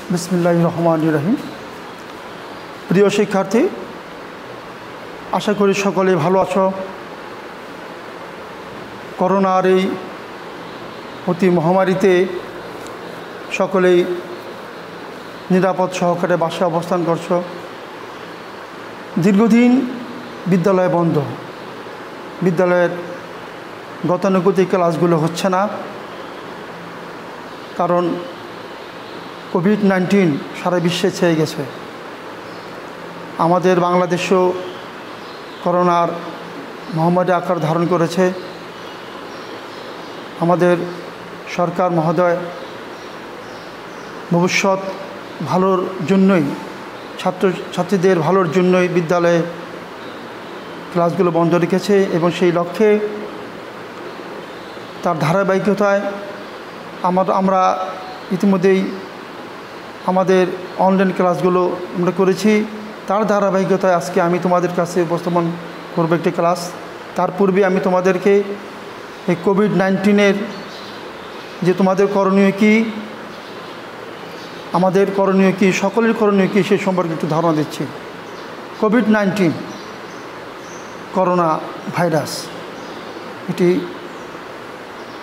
বিসমিল্লাহির রহমানির রহিম। প্রিয় শিক্ষার্থী, আশা করি সকলে ভালো আছো। করোনার এই অতি মহামারীতে সকলেই নিরাপদ সহকারে বাসায় অবস্থান করছো। দীর্ঘদিন বিদ্যালয় বন্ধ, বিদ্যালয়ের গতানুগতিক ক্লাসগুলো হচ্ছে না, কারণ কোভিড-19 সারা বিশ্বে ছেয়ে গেছে। আমাদের বাংলাদেশেও করোনার মহামারী আকার ধারণ করেছে। আমাদের সরকার মহোদয় ভবিষ্যৎ ভালোর জন্যই, ছাত্রছাত্রীদের ভালোর জন্যই বিদ্যালয়ে ক্লাসগুলো বন্ধ রেখেছে এবং সেই লক্ষ্যে তার ধারাবাহিকতায় আমরা ইতিমধ্যেই আমাদের অনলাইন ক্লাসগুলো আমরা করেছি। তার ধারাবাহিকতায় আজকে আমি তোমাদের কাছে উপস্থাপন করব একটি ক্লাস। তার পূর্বে আমি তোমাদেরকে এই কোভিড-19 যে তোমাদের করণীয় কী, আমাদের করণীয় কী, সকলের করণীয় কী, সেই সম্পর্কে একটু ধারণা দিচ্ছি। কোভিড-19 করোনা ভাইরাস, এটি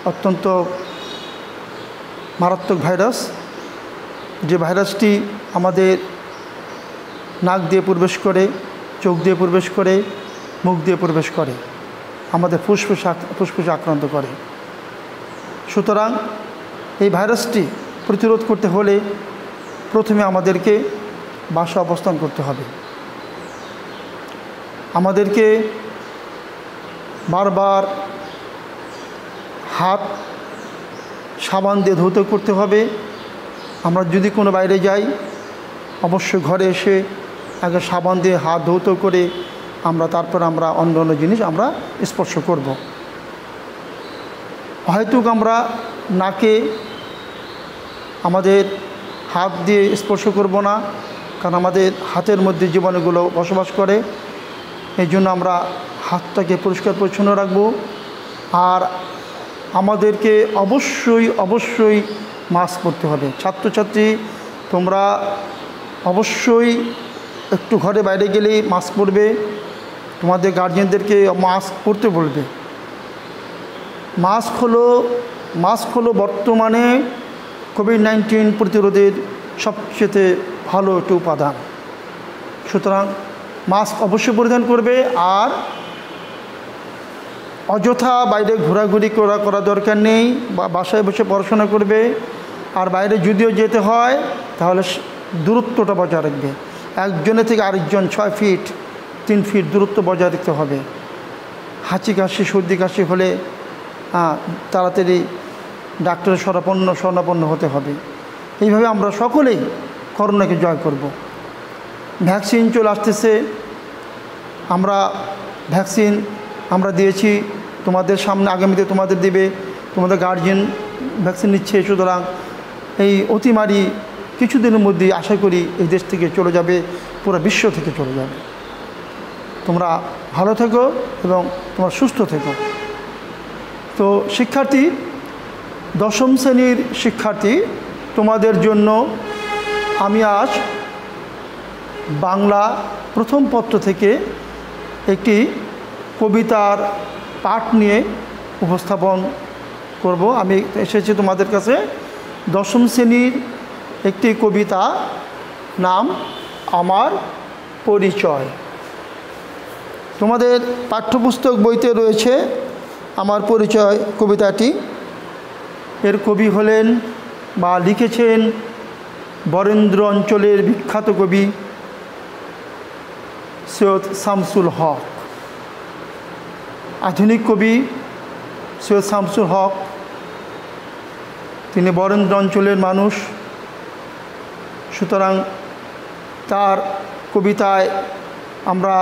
অত্যন্ত মারাত্মক ভাইরাস। যে ভাইরাসটি আমাদের নাক দিয়ে প্রবেশ করে, চোখ দিয়ে প্রবেশ করে, মুখ দিয়ে প্রবেশ করে, আমাদের ফুসফুসে আক্রান্ত করে। সুতরাং এই ভাইরাসটি প্রতিরোধ করতে হলে প্রথমে আমাদেরকে বাসায় অবস্থান করতে হবে। আমাদেরকে বারবার হাত সাবান দিয়ে ধৌত করতে হবে। আমরা যদি কোনো বাইরে যাই, অবশ্যই ঘরে এসে আগে সাবান দিয়ে হাত ধৌত করে তারপর আমরা অন্য অন্য জিনিস আমরা স্পর্শ করব। হয়তো আমরা নাকে আমাদের হাত দিয়ে স্পর্শ করব না, কারণ আমাদের হাতের মধ্যে জীবাণুগুলো বসবাস করে। এই জন্য আমরা হাতটাকে পরিষ্কার পরিচ্ছন্ন রাখব। আর আমাদেরকে অবশ্যই মাস্ক পরতে হবে। ছাত্রছাত্রী, তোমরা অবশ্যই একটু ঘরে বাইরে গেলেই মাস্ক পরবে, তোমাদের গার্জিয়ানদেরকে মাস্ক পরতে বলবে। মাস্ক হলো বর্তমানে কোভিড-19 প্রতিরোধের সবচেয়ে ভালো একটি উপাদান। সুতরাং মাস্ক অবশ্যই পরিধান করবে। আর অযথা বাইরে ঘোরাঘুরি করা দরকার নেই, বাসায় বসে পড়াশোনা করবে। আর বাইরে যদিও যেতে হয় তাহলে দূরত্বটা বজায় রাখবে। একজনের থেকে আরেকজন 6 ফিট 3 ফিট দূরত্ব বজায় রাখতে হবে। হাঁচি কাশি সর্দি কাশি হলে তাড়াতাড়ি ডাক্তারের শরণাপন্ন হতে হবে। এইভাবে আমরা সকলেই করোনাকে জয় করব। ভ্যাকসিন চলে আসতেছে, ভ্যাকসিন আমরা দিয়েছি, তোমাদের সামনে আগামীতে তোমাদের দেবে, তোমাদের গার্জিয়ান ভ্যাকসিন নিচ্ছে। সুতরাং এই অতিমারি কিছুদিনের মধ্যে আশা করি এই দেশ থেকে চলে যাবে, পুরো বিশ্ব থেকে চলে যাবে। তোমরা ভালো থেকো এবং তোমরা সুস্থ থেকো। তো শিক্ষার্থী, 10ম শ্রেণীর শিক্ষার্থী, তোমাদের জন্য আমি আজ বাংলা প্রথম পত্র থেকে একটি কবিতার পাঠ নিয়ে উপস্থাপন করব। আমি এসেছি তোমাদের কাছে 10ম শ্রেণীর একটি কবিতা, নাম আমার পরিচয়। তোমাদের পাঠ্যপুস্তক বইতে রয়েছে আমার পরিচয় কবিতাটি। এর কবি হলেন বা লিখেছেন বরেন্দ্র অঞ্চলের বিখ্যাত কবি সৈয়দ শামসুল হক। আধুনিক কবি সৈয়দ শামসুল হক, তিনি বরেন্দ্র অঞ্চলের মানুষ। সুতরাং তার কবিতায় আমরা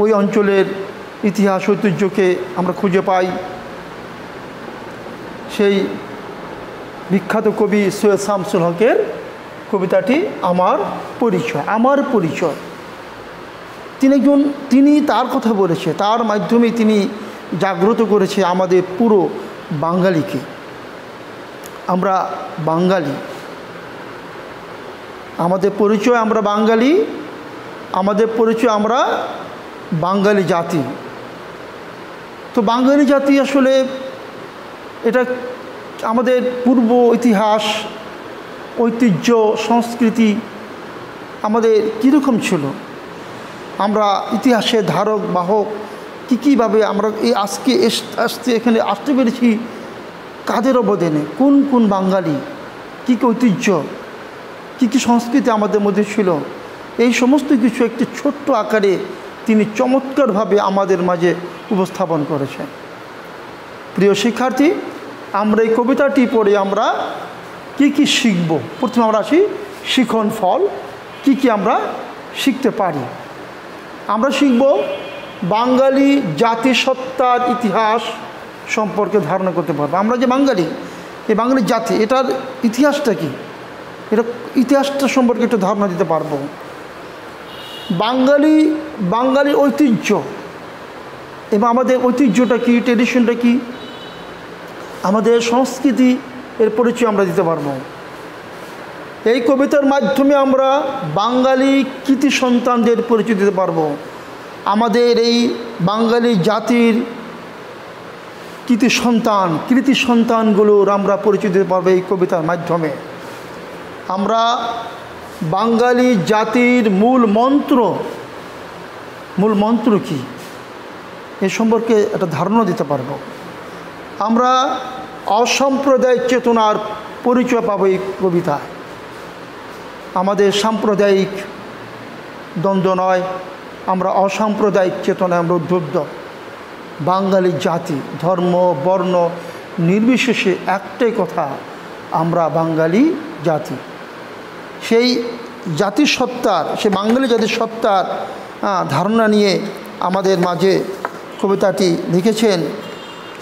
ওই অঞ্চলের ইতিহাস ঐতিহ্যকে আমরা খুঁজে পাই। সেই বিখ্যাত কবি সৈয়দ শামসুল হকের কবিতাটি আমার পরিচয়। তিনি তার কথা বলেছে, তার মাধ্যমে তিনি জাগ্রত করেছে আমাদের পুরো বাঙালিকে। আমরা বাঙালি, আমাদের পরিচয় আমরা বাঙালি, আমাদের পরিচয় আমরা বাঙালি জাতি। তো বাঙালি জাতি আসলে এটা আমাদের পূর্ব ইতিহাস, ঐতিহ্য, সংস্কৃতি আমাদের কীরকম ছিল, আমরা ইতিহাসের ধারক বাহক কীভাবে আমরা এই আজকে এখানে আসতে পেরেছি, কাদের অবদানে, কোন কোন বাঙালি, কী কী ঐতিহ্য, কী সংস্কৃতি আমাদের মধ্যে ছিল, এই সমস্ত কিছু একটি ছোট্ট আকারে তিনি চমৎকারভাবে আমাদের মাঝে উপস্থাপন করেছেন। প্রিয় শিক্ষার্থী, আমরা এই কবিতাটি পড়ে আমরা কি শিখব? প্রথমে আমরা আসি শিখন ফল, কি আমরা শিখতে পারি। আমরা শিখব বাঙালি জাতিসত্তার ইতিহাস সম্পর্কে ধারণা করতে পারবো। আমরা যে বাঙালি, এই বাঙালি জাতি, এটার ইতিহাসটা কি, এটা ইতিহাসটা সম্পর্কে একটু ধারণা দিতে পারবো। বাঙালির ঐতিহ্য এবং আমাদের ঐতিহ্যটা কি, ট্রেডিশনটা কি, আমাদের সংস্কৃতি, এর পরিচয় আমরা দিতে পারবো। এই কবিতার মাধ্যমে আমরা বাঙালি কৃতি সন্তানদের পরিচয় দিতে পারবো। আমাদের এই বাঙালি জাতির কৃতি সন্তানগুলোর আমরা পরিচয় দিতে পারবো এই কবিতার মাধ্যমে। আমরা বাঙালি জাতির মূল মন্ত্র কি, এ সম্পর্কে একটা ধারণা দিতে পারবো। আমরা অসাম্প্রদায়িক চেতনার পরিচয় পাবো এই কবিতায়। আমাদের সাম্প্রদায়িক দ্বন্দ্ব নয়, আমরা অসাম্প্রদায়িক চেতনায় আমরা উদ্বুদ্ধ। বাঙালি জাতি, ধর্ম, বর্ণ নির্বিশেষে একটাই কথা, আমরা বাঙালি জাতি। সেই জাতিসত্তার, সেই বাঙালি জাতির সত্তার ধারণা নিয়ে আমাদের মাঝে কবিতাটি লিখেছেন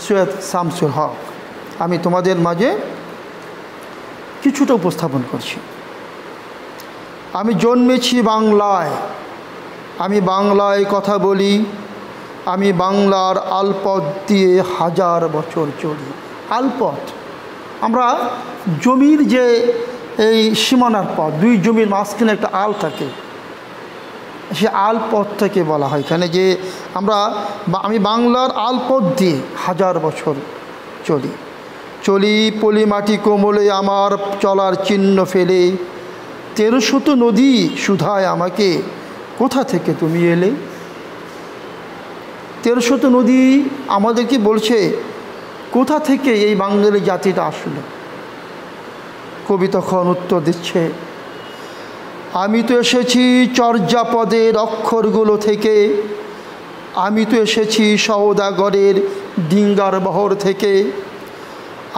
সৈয়দ শামসুল হক। আমি তোমাদের মাঝে কিছুটা উপস্থাপন করছি। আমি জন্মেছি বাংলায়, আমি বাংলায় কথা বলি, আমি বাংলার আলপথ দিয়ে 1000 বছর চলি। আলপথ, আমরা জমির যে এই সীমানার পথ, দুই জমির মাঝখানে একটা আল থাকে, সে আলপথটাকে বলা হয় এখানে, যে আমি বাংলার আলপথ দিয়ে 1000 বছর চলি পলি মাটি কোমলে আমার চলার চিহ্ন ফেলে, 1300 নদী শুধায় আমাকে, কোথা থেকে তুমি এলে। 1300 নদী আমাদেরকে বলছে কোথা থেকে এই বাঙালি জাতিটা আসলো। কবি তখন উত্তর দিচ্ছে, আমি তো এসেছি চর্যাপদের অক্ষরগুলো থেকে, আমি তো এসেছি সওদাগরের ডিঙ্গার বহর থেকে,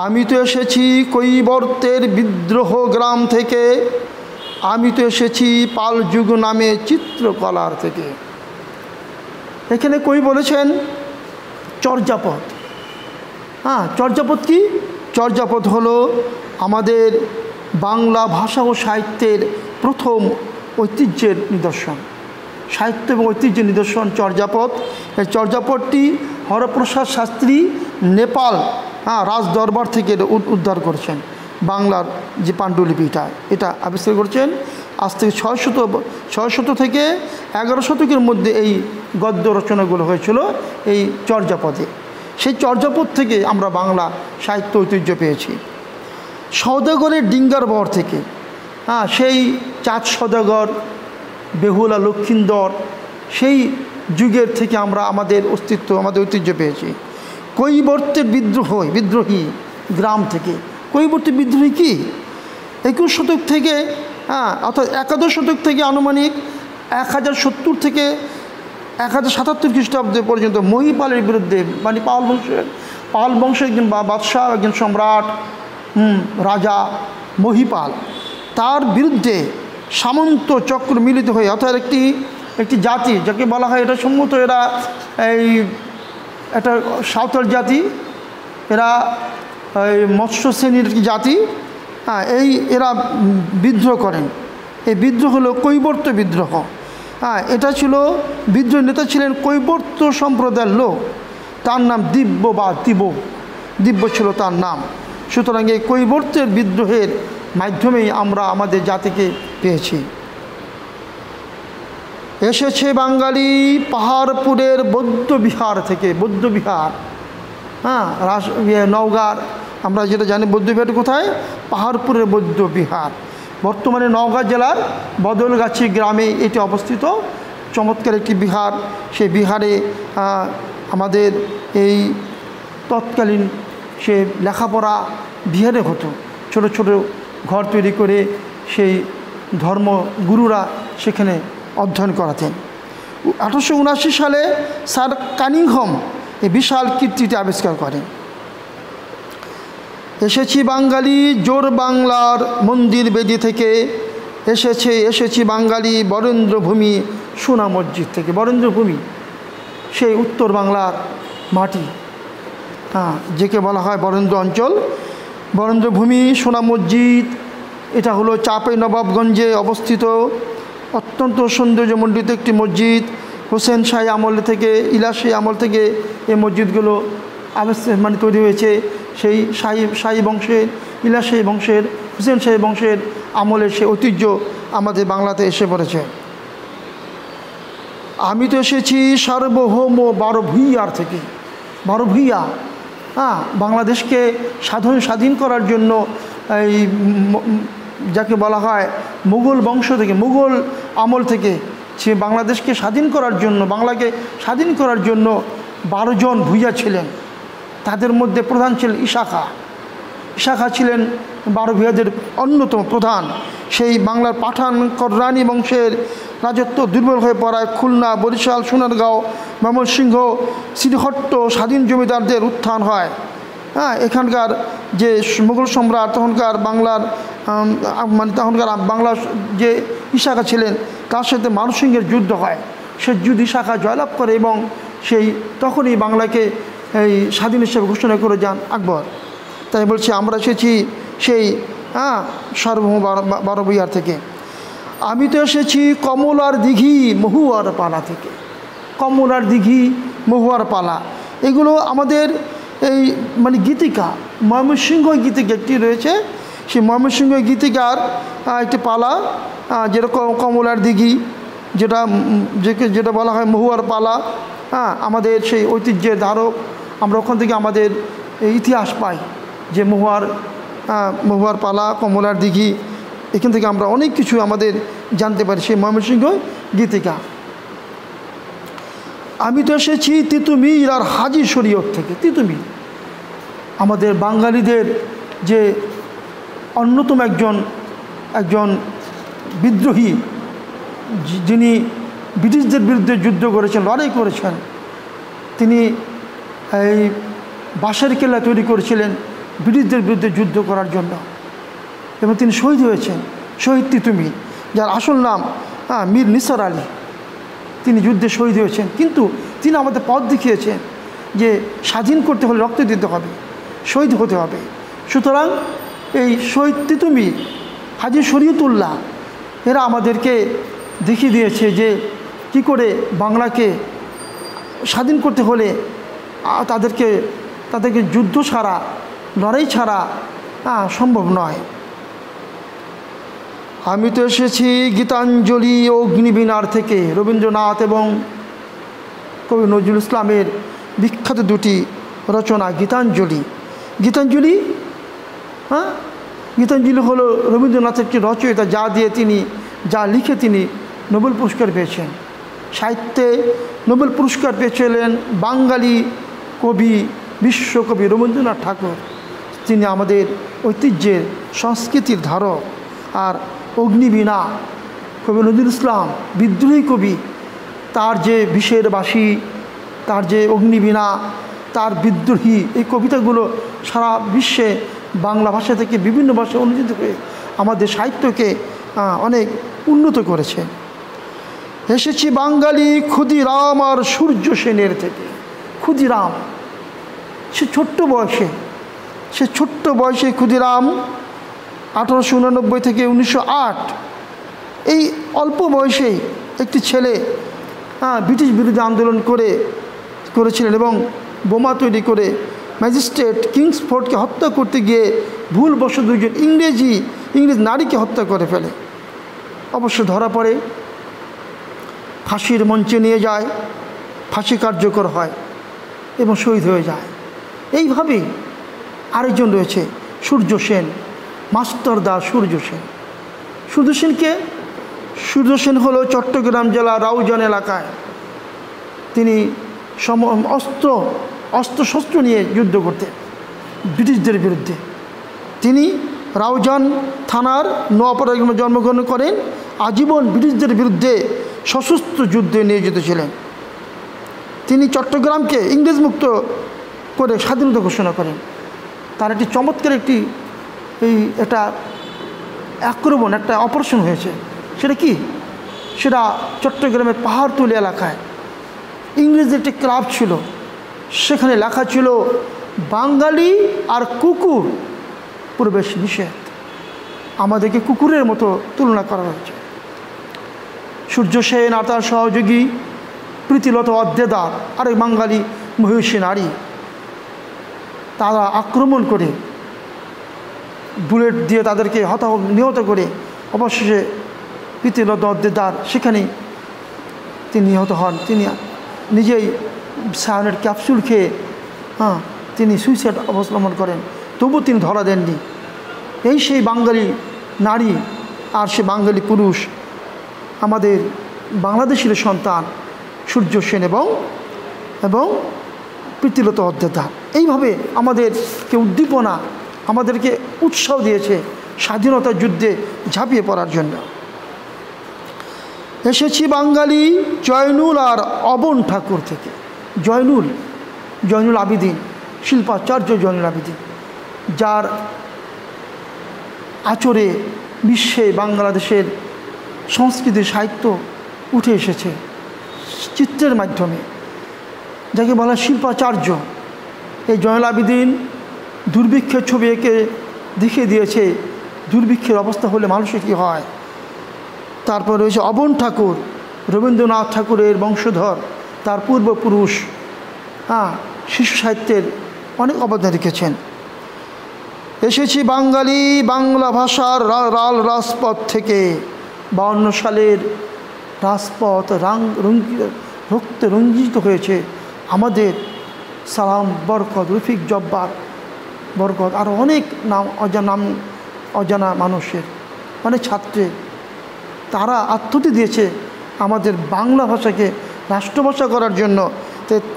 আমি তো এসেছি কৈবর্তের বিদ্রোহ গ্রাম থেকে, আমি তো এসেছি পালযুগ নামে চিত্রকলার থেকে। এখানে কবি বলেছেন চর্যাপদ। চর্যাপদ কি? চর্যাপদ হলো আমাদের বাংলা ভাষা ও সাহিত্যের প্রথম ঐতিহ্যের নিদর্শন, সাহিত্য এবং ঐতিহ্যের নিদর্শন চর্যাপদ। এই চর্যাপদটি হরপ্রসাদ শাস্ত্রী নেপাল রাজদরবার থেকে উদ্ধার করেছেন। বাংলার যে পাণ্ডুলিপিটা, এটা আবিষ্কার করেছেন আজ থেকে 600 থেকে 11 শতকের মধ্যে এই গদ্য রচনাগুলো হয়েছিল এই চর্যাপদে। সেই চর্যাপদ থেকে আমরা বাংলা সাহিত্য ঐতিহ্য পেয়েছি। সওদাগরের ডিঙ্গার বহর থেকে, সেই চাঁদ সওদাগর, বেহুলা লক্ষিন্দর, সেই যুগের থেকে আমরা আমাদের অস্তিত্ব, আমাদের ঐতিহ্য পেয়েছি। কৈবর্তের বিদ্রোহী গ্রাম থেকে। কৈবর্তের বিদ্রোহী কি? 21 শতক থেকে, অর্থাৎ 11 শতক থেকে আনুমানিক 1070 থেকে 1077 খ্রিস্টাব্দ পর্যন্ত মহিপালের বিরুদ্ধে, মানে পাল বংশের একজন বাদশাহ, একজন সম্রাট, রাজা মহিপাল, তার বিরুদ্ধে সামন্ত চক্র মিলিত হয়ে, অর্থাৎ একটি জাতি যাকে বলা হয়, এটা সম্ভবত এরা একটা সাঁওতাল জাতি, এরা মৎস্য শ্রেণীর একটি জাতি। এরা বিদ্রোহ করেন। এই বিদ্রোহ হলো কৈবর্ত বিদ্রোহ। এটা ছিল, বিদ্রোহ নেতা ছিলেন কৈবর্ত সম্প্রদায়ের লোক, তার নাম দিব্য ছিল তার নাম। সুতরাং এই কৈবর্তের বিদ্রোহের মাধ্যমেই আমরা আমাদের জাতিকে পেয়েছি। এসেছে বাঙালি পাহাড়পুরের বৌদ্ধবিহার থেকে, বৌদ্ধবিহার, নওগাঁর, আমরা যেটা জানি বৌদ্ধবিহার কোথায়, পাহাড়পুরের বৌদ্ধবিহার, বর্তমানে নওগাঁ জেলার বদলগাছি গ্রামে এটি অবস্থিত। চমৎকার একটি বিহার। সেই বিহারে আমাদের এই তৎকালীন সে লেখাপড়া বিহারে হতো, ছোট ছোট ঘর তৈরি করে সেই ধর্মগুরুরা সেখানে অধ্যয়ন করাতেন। 1879 সালে স্যার কানিংহাম এই বিশাল কীর্তিটি আবিষ্কার করেন। এসেছি বাঙালি জোর বাংলার মন্দির বেদি থেকে, এসেছি বাঙালি বরেন্দ্রভূমি সোনা মসজিদ থেকে। বরেন্দ্রভূমি সেই উত্তর বাংলার মাটি, যেকে বলা হয় বরেন্দ্র অঞ্চল। বরেন্দ্রভূমি সোনা মসজিদ এটা হলো চাঁপাইনবাবগঞ্জে অবস্থিত অত্যন্ত সৌন্দর্যমণ্ডিত একটি মসজিদ। হোসেন শাহী আমল থেকে, ইলাশী আমল থেকে এই মসজিদগুলো তৈরি হয়েছে। সেই শাহী বংশের, ইলাশী বংশের, হোসেন শাহী বংশের আমলের সেই ঐতিহ্য আমাদের বাংলাতে এসে পড়েছে। আমি তো এসেছি সার্বভৌম বারোভূঁইয়ার থেকে। বারোভূঁইয়া বাংলাদেশকে স্বাধীন করার জন্য এই যাকে বলা হয় মুঘল বংশ থেকে, মুঘল আমল থেকে সে বাংলাদেশকে স্বাধীন করার জন্য, বাংলাকে স্বাধীন করার জন্য 12 জন ভূঁইয়া ছিলেন। তাদের মধ্যে প্রধান ছিলেন ইশাখা ছিলেন 12 ভূঁইয়াদের অন্যতম প্রধান। সেই বাংলার পাঠান কররানী বংশের রাজত্ব দুর্বল হয়ে পড়ায় খুলনা, বরিশাল, সোনারগাঁও, ময়মনসিংহ, শ্রীহট্ট স্বাধীন জমিদারদের উত্থান হয়। এখানকার যে মুঘল সম্রাট তখনকার বাংলার তখনকার বাংলার যে ইশাখা ছিলেন তার সাথে মানসিংহের যুদ্ধ হয়। সে যুদ্ধ ইশাখা জয়লাভ করে এবং সেই তখনই বাংলাকে এই স্বাধীন হিসেবে ঘোষণা করে যান আকবর। তাই বলছি আমরা এসেছি সেই সার্বভৌম বারোভূঁইয়ার থেকে। আমি তো এসেছি কমলার দিঘি মহুয়ার পালা থেকে। কমলার দিঘি, মহুয়ার পালা এগুলো আমাদের এই গীতিকা, ময়মনসিংহ গীতিকা একটি রয়েছে। সেই ময়মনসিংহ গীতিকার একটি পালা, যেরকম কমলার দিঘি, যেটা বলা হয় মহুয়ার পালা, আমাদের সেই ঐতিহ্যের ধারক। আমরা ওখান থেকে আমাদের ইতিহাস পাই যে মহুয়ার পালা, কমলার দিঘি, এখান থেকে আমরা অনেক কিছু আমাদের জানতে পারি সেই ময়মনসিংহ গীতিকা। আমি তো এসেছি তিতুমির আর হাজি শরীয়ত থেকে। তিতুমির আমাদের বাঙালিদের যে অন্যতম একজন বিদ্রোহী, যিনি ব্রিটিশদের বিরুদ্ধে যুদ্ধ করেছেন, লড়াই করেছেন। তিনি এই বাঁশের কেল্লা তৈরি করেছিলেন ব্রিটিশদের বিরুদ্ধে যুদ্ধ করার জন্য এবং তিনি শহীদ হয়েছেন। শহীদ তিতুমির, যার আসল নাম মীর নিসার আলী, তিনি যুদ্ধে শহীদ হয়েছেন। কিন্তু তিনি আমাদের পথ দেখিয়েছেন যে স্বাধীন করতে হলে রক্ত দিতে হবে, শহীদ হতে হবে। সুতরাং এই শহীদ তিতুমির, হাজী শরীয়তুল্লাহ, এরা আমাদেরকে দেখিয়ে দিয়েছে যে কি করে বাংলাকে স্বাধীন করতে হলে তাদেরকে যুদ্ধ ছাড়া, লড়াই ছাড়া সম্ভব নয়। আমি তো এসেছি গীতাঞ্জলি ও অগ্নিবীণার থেকে। রবীন্দ্রনাথ এবং কবি নজরুল ইসলামের বিখ্যাত দুটি রচনা গীতাঞ্জলি। গীতাঞ্জলি হলো রবীন্দ্রনাথের একটি রচয়িতা, যা লিখে তিনি নোবেল পুরস্কার পেয়েছেন। সাহিত্যে নোবেল পুরস্কার পেয়েছিলেন বাঙালি কবি, বিশ্বকবি রবীন্দ্রনাথ ঠাকুর। তিনি আমাদের ঐতিহ্যের, সংস্কৃতির ধারক। আর অগ্নিবীণা কবি নজরুল ইসলাম, বিদ্রোহী কবি, তার যে বিষের বাঁশি, তার যে অগ্নিবীণা, তার বিদ্রোহী এই কবিতাগুলো সারা বিশ্বে বাংলা ভাষা থেকে বিভিন্ন ভাষায় অনুদিত হয়ে আমাদের সাহিত্যকে অনেক উন্নত করেছে। এসেছি বাঙালি ক্ষুদিরাম আর সূর্য সেনের থেকে। ক্ষুদিরাম সে ছোট্ট বয়সে ক্ষুদিরাম 1889 থেকে 1908 এই অল্প বয়সে একটি ছেলে ব্রিটিশ বিরোধী আন্দোলন করেছিলেন এবং বোমা তৈরি করে ম্যাজিস্ট্রেট কিংসফোর্ডকে হত্যা করতে গিয়ে ভুলবশত দুজন ইংরেজ নারীকে হত্যা করে ফেলে। অবশ্য ধরা পড়ে, ফাঁসির মঞ্চে নিয়ে যায়, ফাঁসি কার্যকর হয় এবং শহীদ হয়ে যায়। এইভাবেই আরেকজন রয়েছে সূর্য সেন, মাস্টারদা সূর্য সেন। সূর্য সেনকে সূর্য সেন হলো চট্টগ্রাম জেলা রাউজান এলাকায় তিনি অস্ত্রশস্ত্র নিয়ে যুদ্ধ করতেন ব্রিটিশদের বিরুদ্ধে। তিনি রাউজান থানার নোয়াপাড়া গ্রামে জন্মগ্রহণ করেন। আজীবন ব্রিটিশদের বিরুদ্ধে সশস্ত্র যুদ্ধে নিয়োজিত ছিলেন। তিনি চট্টগ্রামকে ইংরেজ মুক্ত করে স্বাধীনতা ঘোষণা করেন। তার একটি চমৎকার একটা আক্রমণ, একটা অপারেশন হয়েছে। সেটা কি? সেটা চট্টগ্রামের পাহাড়তলি এলাকায় ইংরেজদের একটি ক্লাব ছিল, সেখানে লেখা ছিল বাঙালি আর কুকুর প্রবেশ নিষেধ। আমাদেরকে কুকুরের মতো তুলনা করা হয়েছে। সূর্য সেন আর তার সহযোগী প্রীতিলতা অদ্দেদার আরেক বাঙালি মহিষী নারী, তারা আক্রমণ করে বুলেট দিয়ে তাদেরকে নিহত করে অবশেষে প্রীতিলতা অদ্দেদার সেখানেই তিনি নিহত হন। তিনি নিজেই সায়নের ক্যাপসুল খেয়ে তিনি সুইসাইড অবলম্বন করেন, তবু তিনি ধরা দেননি। এই সেই বাঙালি নারী আর সে বাঙালি পুরুষ, আমাদের বাংলাদেশের সন্তান সূর্য সেন এবং প্রীতিলতা অদ্দেদার। এইভাবে আমাদেরকে উদ্দীপনা, আমাদেরকে উৎসাহ দিয়েছে স্বাধীনতা যুদ্ধে ঝাঁপিয়ে পড়ার জন্য। এসেছি বাঙালি জয়নুল আর অবন ঠাকুর থেকে। জয়নুল আবিদিন, শিল্পাচার্য জয়নুল আবিদিন, যার আচরে বিশ্বে বাংলাদেশের সংস্কৃতি সাহিত্য উঠে এসেছে চিত্রের মাধ্যমে, যাকে বলা শিল্পাচার্য। এই জয়নুল আবিদিন দুর্ভিক্ষের ছবি এঁকে দেখিয়ে দিয়েছে দুর্ভিক্ষের অবস্থা হলে মানুষের কী হয়। তারপর রয়েছে অবন ঠাকুর, রবীন্দ্রনাথ ঠাকুরের বংশধর, তার পূর্বপুরুষ। শিশু সাহিত্যের অনেক অবদান রেখেছেন। এসেছি বাঙালি বাংলা ভাষার রাজপথ থেকে। 52 সালের রাজপথ রক্তে রঞ্জিত হয়েছে আমাদের সালাম, বরকত, রফিক, জব্বার, বরকত, আরও অনেক অজানা মানুষের, অনেক ছাত্রের। তারা আত্মহতি দিয়েছে আমাদের বাংলা ভাষাকে রাষ্ট্রভাষা করার জন্য।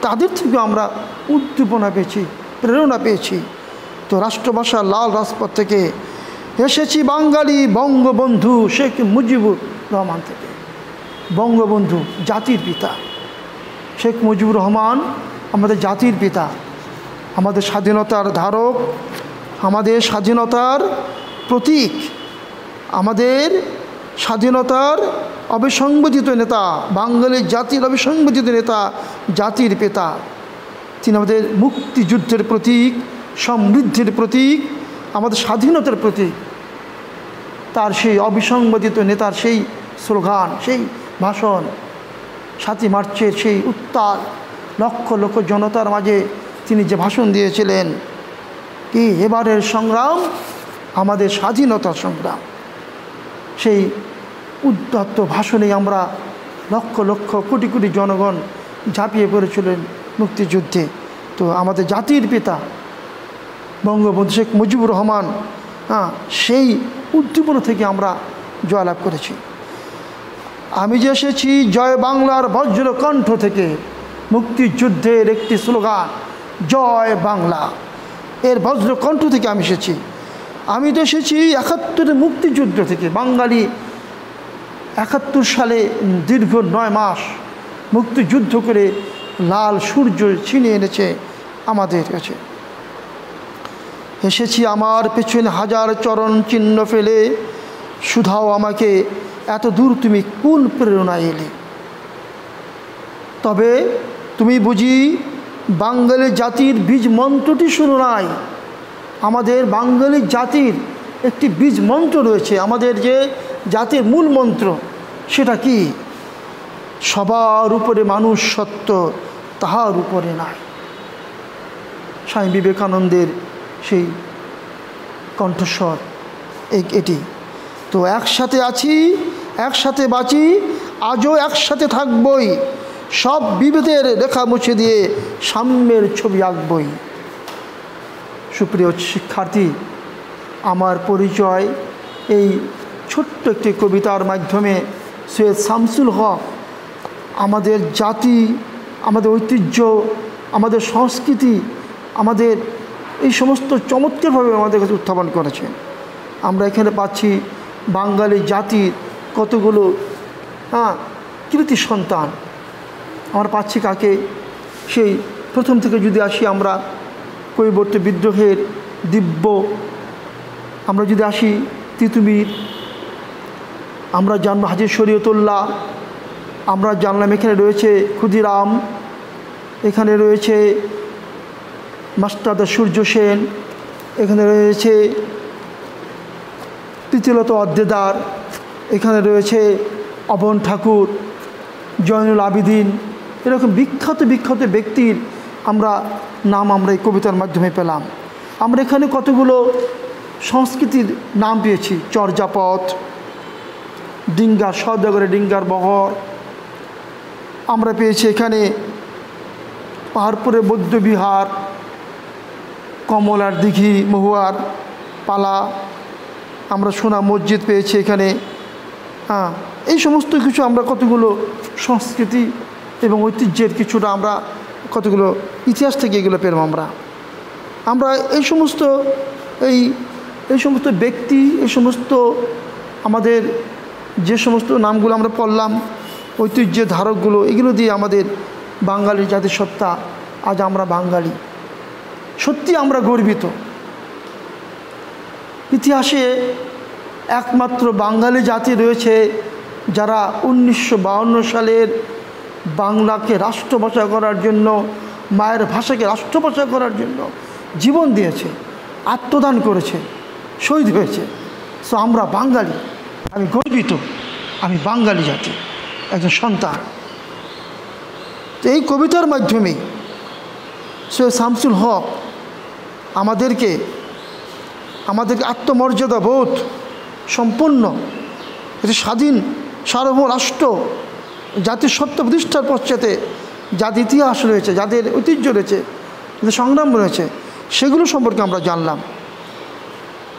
তাদের থেকে আমরা উদ্দীপনা পেয়েছি, প্রেরণা পেয়েছি। তো রাষ্ট্রভাষা লাল রাজপথ থেকে এসেছি বাঙালি বঙ্গবন্ধু শেখ মুজিবুর রহমান থেকে। বঙ্গবন্ধু জাতির পিতা, শেখ মুজিবুর রহমান আমাদের জাতির পিতা, আমাদের স্বাধীনতার ধারক, আমাদের স্বাধীনতার প্রতীক, আমাদের স্বাধীনতার অবিসংবাদিত নেতা, বাঙালির জাতির অবিসংবাদিত নেতা, জাতির পিতা। তিনি আমাদের মুক্তিযুদ্ধের প্রতীক, সমৃদ্ধির প্রতীক, আমাদের স্বাধীনতার প্রতীক। তার সেই অবিসংবাদিত নেতার সেই স্লোগান, সেই ভাষণ, 7ই মার্চের সেই উত্তাল লক্ষ লক্ষ জনতার মাঝে তিনি যে ভাষণ দিয়েছিলেন, কি এবারের সংগ্রাম আমাদের স্বাধীনতার সংগ্রাম। সেই উদ্যত্ত ভাষণে আমরা লক্ষ লক্ষ কোটি কোটি জনগণ ঝাঁপিয়ে পড়েছিলেন মুক্তিযুদ্ধে। তো আমাদের জাতির পিতা বঙ্গবন্ধু শেখ মুজিবুর রহমান, সেই উদ্দীপনা থেকে আমরা জয়লাভ করেছি। আমি যে এসেছি জয় বাংলার বজ্রকণ্ঠ থেকে, মুক্তিযুদ্ধের একটি স্লোগান জয় বাংলা, এর বজ্রকণ্ঠ থেকে আমি এসেছি। আমি তো এসেছি 71-এর মুক্তিযুদ্ধ থেকে। বাঙালি 71 সালে দীর্ঘ 9 মাস মুক্তিযুদ্ধ করে লাল সূর্য ছিনিয়ে এনেছে আমাদের কাছে। এসেছি আমার পেছনে হাজার চরণ চিহ্ন ফেলে, শুধাও আমাকে এত দূর তুমি কোন প্রেরণায় এলে। তবে তুমি বুঝি বাঙালি জাতির বীজ মন্ত্রটি শুনো নাই। আমাদের বাঙালি জাতির একটি বীজ মন্ত্র রয়েছে, আমাদের যে জাতির মূল মন্ত্র, সেটা কি? সবার উপরে মানুষ সত্য, তাহার উপরে নাই। স্বামী বিবেকানন্দের সেই কণ্ঠস্বর এটি। তো একসাথে আছি, একসাথে বাঁচি, আজও একসাথে থাকবই, সব বিভেদের রেখা মুছে দিয়ে সাম্যের ছবি আঁকবই। সুপ্রিয় শিক্ষার্থী, আমার পরিচয় এই ছোট্ট একটি কবিতার মাধ্যমে সৈয়দ শামসুল হক আমাদের জাতি, আমাদের ঐতিহ্য, আমাদের সংস্কৃতি, আমাদের এই সমস্ত চমৎকারভাবে আমাদের কাছে উত্থাপন করেছেন। আমরা এখানে পাচ্ছি বাঙালি জাতির কতগুলো কৃতি সন্তান। আমরা পাচ্ছি কাকে? সেই প্রথম থেকে যদি আসি আমরা কৈবর্ত বিদ্রোহের দিব্য, আমরা যদি আসি তিতুমির, আমরা জানব হাজী শরীয়তুল্লাহ, আমরা জানলাম এখানে রয়েছে ক্ষুদিরাম, এখানে রয়েছে মাস্টারদা সূর্য সেন, এখানে রয়েছে প্রীতিলতা অদ্দেদার, এখানে রয়েছে অবন ঠাকুর, জয়নুল আবিদিন, এরকম বিখ্যাত বিখ্যাত ব্যক্তির নাম আমরা এই কবিতার মাধ্যমে পেলাম। আমরা এখানে কতগুলো সংস্কৃতির নাম পেয়েছি, চর্যাপদ, ডিঙ্গা, সওদাগরে ডিঙ্গার বহর, আমরা পেয়েছি এখানে পাহাড়পুরে বৌদ্ধবিহার, কমলার দিঘি, মহুয়ার পালা, আমরা সোনা মসজিদ পেয়েছি এখানে। এই সমস্ত কিছু আমরা কতগুলো সংস্কৃতি এবং ঐতিহ্যের কিছুটা আমরা কতগুলো ইতিহাস থেকে এগুলো পেলাম। আমরা এই সমস্ত ব্যক্তি, এই সমস্ত আমাদের যে সমস্ত নামগুলো আমরা পড়লাম, ঐতিহ্যের ধারকগুলো, এগুলো দিয়ে আমাদের বাঙালির জাতিসত্তা, আজ আমরা বাঙালি, সত্যি আমরা গর্বিত। ইতিহাসে একমাত্র বাঙালি জাতি রয়েছে যারা 1952 সালের বাংলাকে রাষ্ট্রভাষা করার জন্য, মায়ের ভাষাকে রাষ্ট্রভাষা করার জন্য জীবন দিয়েছে, আত্মদান করেছে, শহীদ হয়েছে। সো আমরা বাঙালি, আমি গর্বিত, আমি বাঙালি জাতি একজন সন্তান। তো এই কবিতার মাধ্যমে সৈয়দ শামসুল হক আমাদেরকে আত্মমর্যাদা বোধ সম্পন্ন একটি স্বাধীন সার্বভৌম রাষ্ট্র, জাতির সত্য প্রতিষ্ঠার পশ্চাতে যাদের ইতিহাস রয়েছে, যাদের ঐতিহ্য রয়েছে, যাদের সংগ্রাম রয়েছে, সেগুলো সম্পর্কে আমরা জানলাম।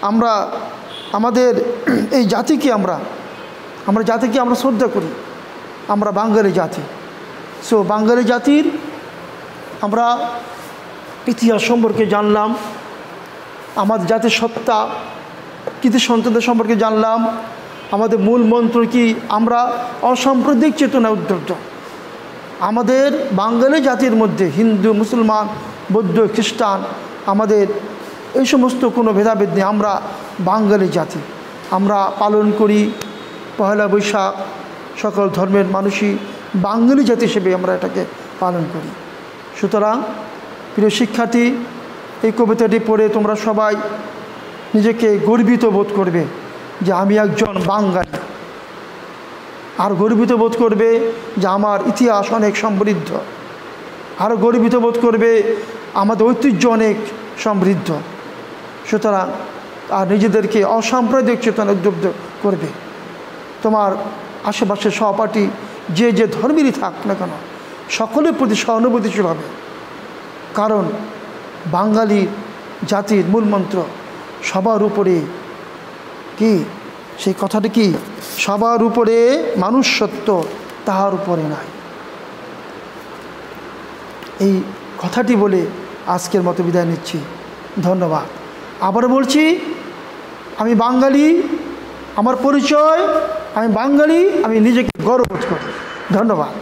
আমরা আমাদের এই জাতিকে আমরা শ্রদ্ধা করি, আমরা বাঙালি জাতি। সো বাঙালি জাতির আমরা ইতিহাস সম্পর্কে জানলাম, আমাদের জাতির সত্তা, কৃতি সন্তানদের সম্পর্কে জানলাম, আমাদের মূল মন্ত্র কি, আমরা অসাম্প্রদায়িক চেতনায় উদ্বুদ্ধ। আমাদের বাঙালি জাতির মধ্যে হিন্দু, মুসলমান, বৌদ্ধ, খ্রিস্টান, আমাদের এই সমস্ত কোনো ভেদাভেদ নেই। আমরা বাঙালি জাতি, আমরা পালন করি পয়লা বৈশাখ, সকল ধর্মের মানুষই বাঙালি জাতি হিসেবে আমরা এটাকে পালন করি। সুতরাং প্রিয় শিক্ষার্থী, এই কবিতাটি পড়ে তোমরা সবাই নিজেকে গর্বিত বোধ করবে যে আমি একজন বাঙালি, আর গর্বিত বোধ করবে যে আমার ইতিহাস অনেক সমৃদ্ধ, আরও গর্বিত বোধ করবে আমাদের ঐতিহ্য অনেক সমৃদ্ধ। সুতরাং আর নিজেদেরকে অসাম্প্রদায়িক চেতনা উদ্বুদ্ধ করবে। তোমার আশেপাশের সহপাঠী যে যে ধর্মেরই থাক না কেন, সকলের প্রতি সহানুভূতিশীল হবে। কারণ বাঙালি জাতির মূলমন্ত্র সবার উপরে কি, সেই কথাটি কি, সবার উপরে মানুষ সত্য, তাহার উপরে নাই। এই কথাটি বলে আজকের মতো বিদায় নিচ্ছি। ধন্যবাদ। আবার বলছি, আমি বাঙালি, আমার পরিচয়, আমি বাঙালি, আমি নিজেকে গর্ববোধ করি। ধন্যবাদ।